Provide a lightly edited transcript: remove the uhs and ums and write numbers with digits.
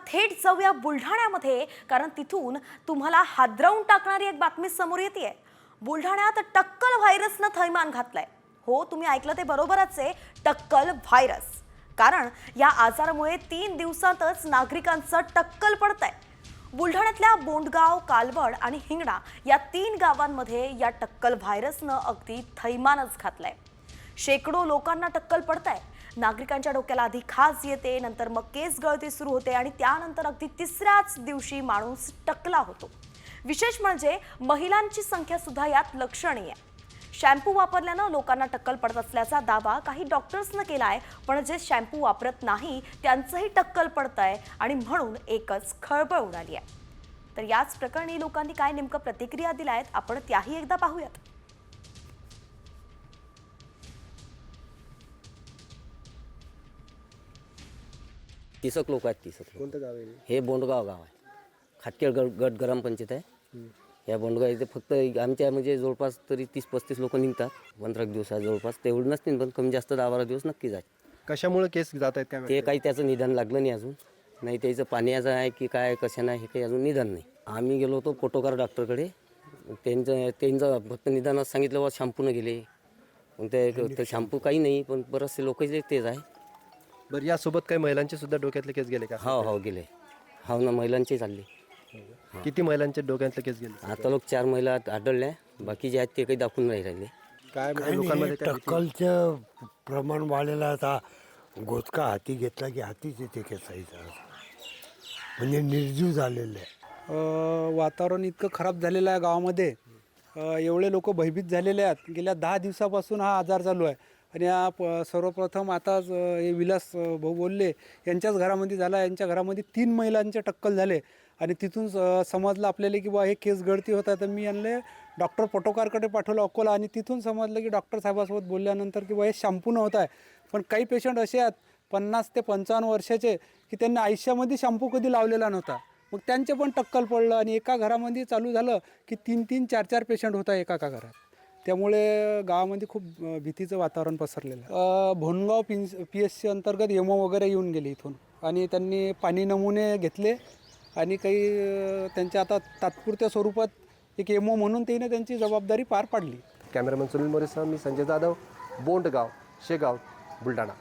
थेट जाऊया बुलढाण्यामध्ये, कारण तिथून तुम्हाला हादरवून टाकणारी एक बातमी समोर येते। बुलढाण्यात टक्कल व्हायरसनं थैमान घातलंय। हो, तुम्ही ऐकलं ते बरोबरच आहे, टक्कल व्हायरस। कारण या आजारामुळे 3 दिवसातच नागरिकांचं टक्कल पडतंय। बुलढाण्यातल्या बोंडगाव, कालवड आणि हिंगणा या 3 गावांमध्ये या टक्कल व्हायरसनं अगदी थैमानच घातलंय। शेकडो लोकांना टक्कल पडतंय। नागरिकांच्या डोक्याला आधी खाज येते, नंतर मग केस गळती सुरू होते आणि त्यानंतर अगदी तिसऱ्याच दिवशी माणूस टकला होतो। विशेष म्हणजे महिलांची संख्या सुद्धा यात लक्षणीय आहे। शॅम्पू वापरल्यानं लोकांना टक्कल पडत असल्याचा दावा काही डॉक्टर्सनं केलाय, पण जे शॅम्पू वापरत नाही त्यांचंही टक्कल पडतंय आणि म्हणून एकच खळबळ उडाली आहे। तर याच प्रकरणी लोकांनी काय नेमकं प्रतिक्रिया दिल्यात, आपण त्याही एकदा पाहूयात। तीसक लोक आहेत। तीसक कोणतं गाव आहे? हे बोंडगाव गाव आहे। खाटकेळ गट ग्रामपंचायत आहे। या बोंडगाव इथे फक्त आमच्या म्हणजे जवळपास तरी 30-35 लोक निघतात 15 दिवसात। जवळपास तेवढं नसतील, पण कमी जास्त 10-12 दिवस नक्कीच आहे। कशामुळे केस जात आहेत काय ते काही त्याचं निदान लागलं नाही अजून। नाही त्याचं पाण्याचं आहे की काय कशानं हे काही अजून निदान नाही। आम्ही गेलो होतो पोटोकार डॉक्टरकडे। त्यांचं फक्त निदानात सांगितलं बा शॅम्पूनं गेले, मग ते शॅम्पू काही नाही, पण बरेचसे लोक तेच आहे। बरं, यासोबत काही महिलांचे सुद्धा डोक्यातले केस गेले का? हो गेले। हो ना, महिलांचे चालले। किती महिलांचे डोक्यातले केस गेले? आता लोक 4 महिला आढळल्या, बाकी जे आहेत ते काही दाखवून नाही राहिले। काय काही लोकांमध्ये नाही, काय भीती? टक्कलचं प्रमाण वाढलेलं आहे। आता गोचका हाती घेतला की हातीच येते केसायचा, म्हणजे निर्जीव झालेलं आहे। वातावरण इतकं खराब झालेलं आहे गावामध्ये। एवढे लोक भयभीत झालेले आहेत। गेल्या 10 दिवसापासून हा आजार चालू आहे आणि सर्वप्रथम आता हे विलास भाऊ बोलले यांच्याच घरामध्ये झाला। यांच्या घरामध्ये 3 महिलांचे टक्कल झाले आणि तिथून समजलं आपल्याला की बा हे केस गळती होत आहे। तर मी यांना डॉक्टर पटोकारकडे पाठवलं अकोला, आणि तिथून समजलं की डॉक्टर साहेबासोबत बोलल्यानंतर की बा हे शॅम्पूनं होत आहे। पण काही पेशंट असे आहेत 50 ते 55 वर्षाचे की त्यांनी आयुष्यामध्ये शॅम्पू कधी लावलेला नव्हता, मग त्यांचे पण टक्कल पडलं आणि एका घरामध्ये चालू झालं की 3-3, 4-4 पेशंट होता एका घरात। त्यामुळे गावामध्ये खूप भीतीचं वातावरण पसरलेलं आहे। भोनगाव PSC अंतर्गत एमओ वगैरे येऊन गेले इथून, आणि त्यांनी पाणी नमुने घेतले आणि काही त्यांच्या आता तात्पुरत्या स्वरूपात एक एमओ म्हणून त्याने त्यांची जबाबदारी पार पाडली। कॅमेरामन सुनील मोरेसह मी संजय जाधव, बोंडगाव, शेगाव, बुलढाणा।